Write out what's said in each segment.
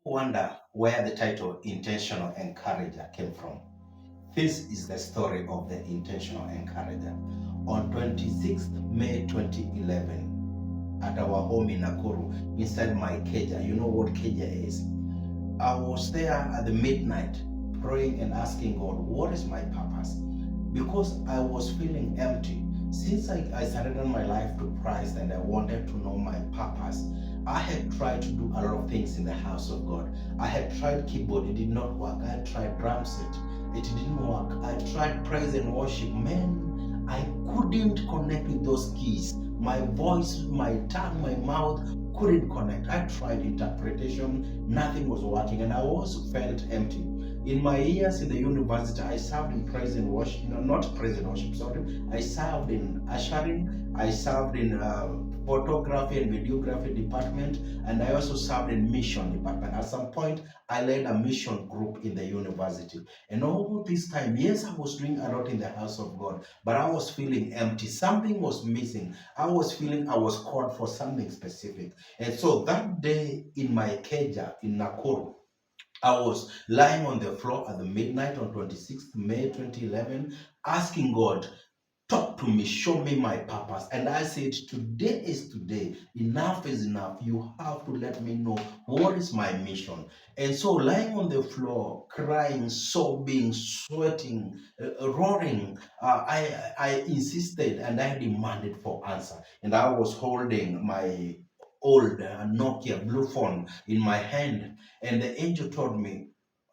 Wonder where the title Intentional Encourager came from. This is the story of the Intentional Encourager. On 26th May 2011, at our home in Nakuru, inside my keja, you know what keja is? I was there at the midnight praying and asking God, what is my purpose? Because I was feeling empty. Since I surrendered my life to Christ and I wanted to know my purpose, I had tried to do a lot of things in the house of God. I had tried keyboard, it did not work. I had tried drum set, it didn't work. I tried praise and worship. Man, I couldn't connect with those keys. My voice, my tongue, my mouth couldn't connect. I tried interpretation, nothing was working, and I also felt empty. In my years in the university, I served in praise and worship, no, not praise and worship, sorry. I served in ushering, I served in photography and videography department, and I also served in mission department. At some point, I led a mission group in the university. And all this time, yes, I was doing a lot in the house of God, but I was feeling empty. Something was missing. I was feeling I was called for something specific. And so that day in my keja in Nakuru, I was lying on the floor at the midnight on 26th May 2011, asking God, talk to me, show me my purpose. And I said, today is today. Enough is enough. You have to let me know what is my mission. And so, lying on the floor, crying, sobbing, sweating, roaring, I insisted and I demanded for answer. And I was holding my old Nokia blue phone in my hand. And the angel told me,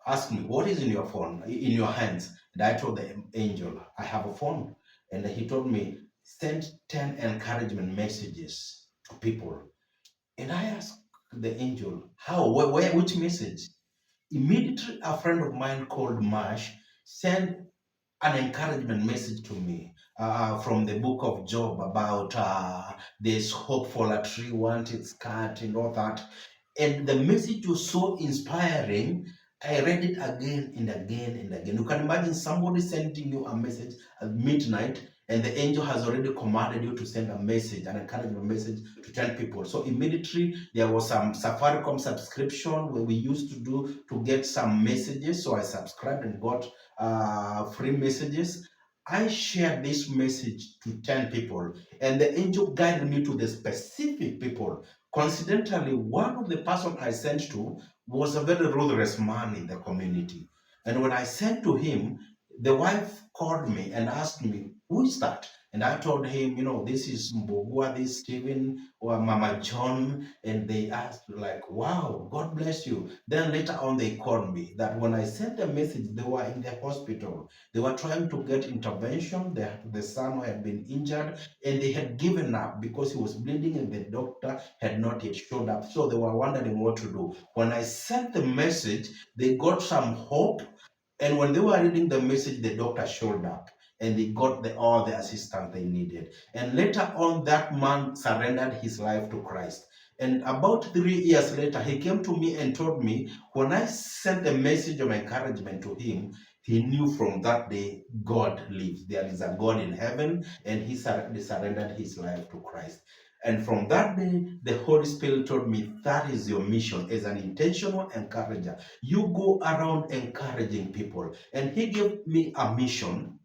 asked me, what is in your phone, in your hands? And I told the angel, I have a phone. And he told me, send 10 encouragement messages to people. And I asked the angel, how? Where which message? Immediately, a friend of mine called Marsh sent an encouragement message to me from the book of Job about there's hope for a tree once it's cut and all that. And the message was so inspiring. I read it again and again and again. You can imagine somebody sending you a message at midnight, and the angel has already commanded you to send a message, an encouragement message to 10 people. So immediately there was some Safaricom subscription where we used to do to get some messages. So I subscribed and got free messages. I shared this message to 10 people, and the angel guided me to the specific people. Coincidentally, one of the person I sent to was a very ruthless man in the community. And when I sent to him, the wife called me and asked me, who is that? And I told him, this is Mbugua, this Stephen, or Mama John. And they asked, like, wow, God bless you. Then later on, they called me that when I sent the message, they were in the hospital. They were trying to get intervention. The son had been injured, and they had given up because he was bleeding and the doctor had not yet showed up. So they were wondering what to do. When I sent the message, they got some hope. And when they were reading the message, the doctor showed up and they got all the assistance they needed. And later on, that man surrendered his life to Christ. And about 3 years later, he came to me and told me when I sent the message of encouragement to him, he knew from that day God lives. There is a God in heaven, and he surrendered his life to Christ. And from that day, the Holy Spirit told me that is your mission as an intentional encourager. You go around encouraging people. And he gave me a mission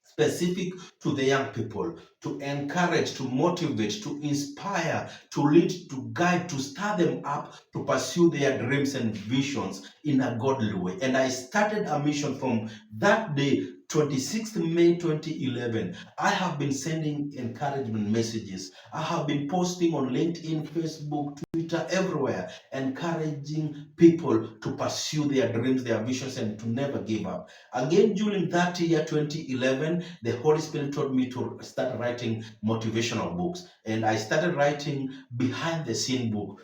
specific to the young people, to encourage, to motivate, to inspire, to lead, to guide, to stir them up to pursue their dreams and visions in a godly way. And I started a mission from that day, 26th May 2011. I have been sending encouragement messages. I have been posting on LinkedIn, Facebook, Twitter, everywhere, encouraging people to pursue their dreams, their visions, and to never give up. Again, during that year, 2011, the Holy Spirit told me to start writing motivational books. And I started writing behind the scene book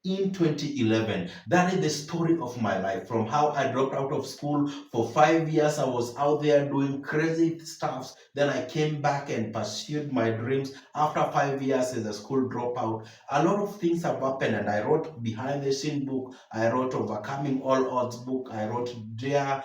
in 2011. That is the story of my life, from how I dropped out of school. For 5 years I was out there doing crazy stuff. Then I came back and pursued my dreams. After 5 years as a school dropout, a lot of things have happened, and I wrote behind the scene book, I wrote overcoming all odds book, I wrote dare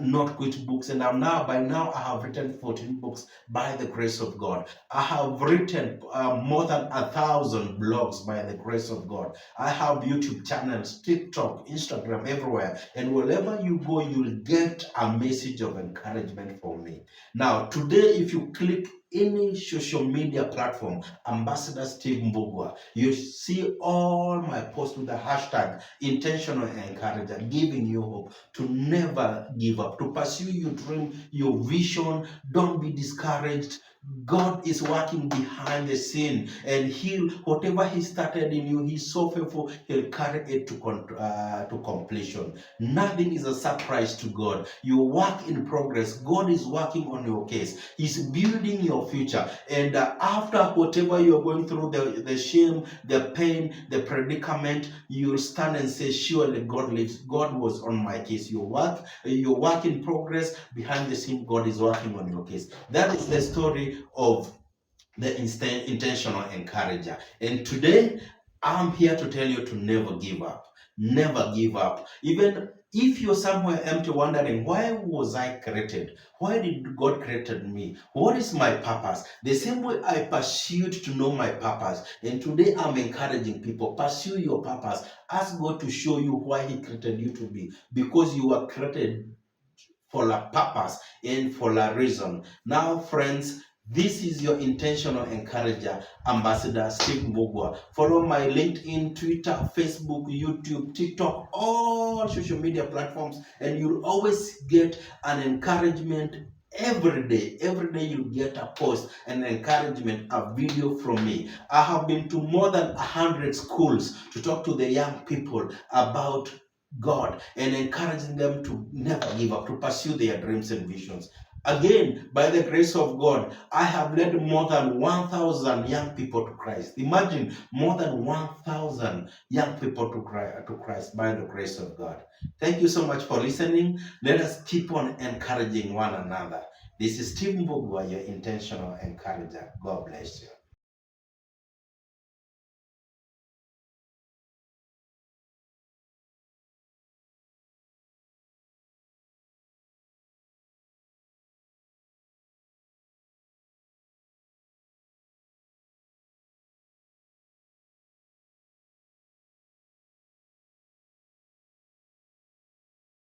not quit books, and by now I have written 14 books by the grace of God. I have written more than 1,000 blogs by the grace of God. I have YouTube channels, TikTok, Instagram, everywhere. And wherever you go, you'll get a message of encouragement from me. Now, today, if you click any social media platform, Ambassador Steve Mbugua, you see all my posts with the hashtag intentional encourager, giving you hope to never give up, to pursue your dream, your vision. Don't be discouraged. God is working behind the scene, and whatever He started in you, He's so faithful. He'll carry it to completion. Nothing is a surprise to God. You work in progress. God is working on your case. He's building your future, and after whatever you're going through, the shame, the pain, the predicament, you'll stand and say, surely God lives. God was on my case. Your work in progress. Behind the scene, God is working on your case. That is the story of the intentional encourager. And today, I'm here to tell you to never give up. Never give up. Even if you're somewhere empty, wondering, why was I created? Why did God created me? What is my purpose? The same way I pursued to know my purpose. And today I'm encouraging people, pursue your purpose. Ask God to show you why He created you to be. Because you were created for a purpose and for a reason. Now, friends, this is your intentional encourager, Ambassador Steve Mbugua. Follow my LinkedIn, Twitter, Facebook, YouTube, TikTok, all social media platforms, and you'll always get an encouragement every day. Every day you'll get a post, an encouragement, a video from me. I have been to more than 100 schools to talk to the young people about God and encouraging them to never give up, to pursue their dreams and visions. Again, by the grace of God, I have led more than 1,000 young people to Christ. Imagine, more than 1,000 young people to Christ by the grace of God. Thank you so much for listening. Let us keep on encouraging one another. This is Steve Mbugua, your intentional encourager. God bless you.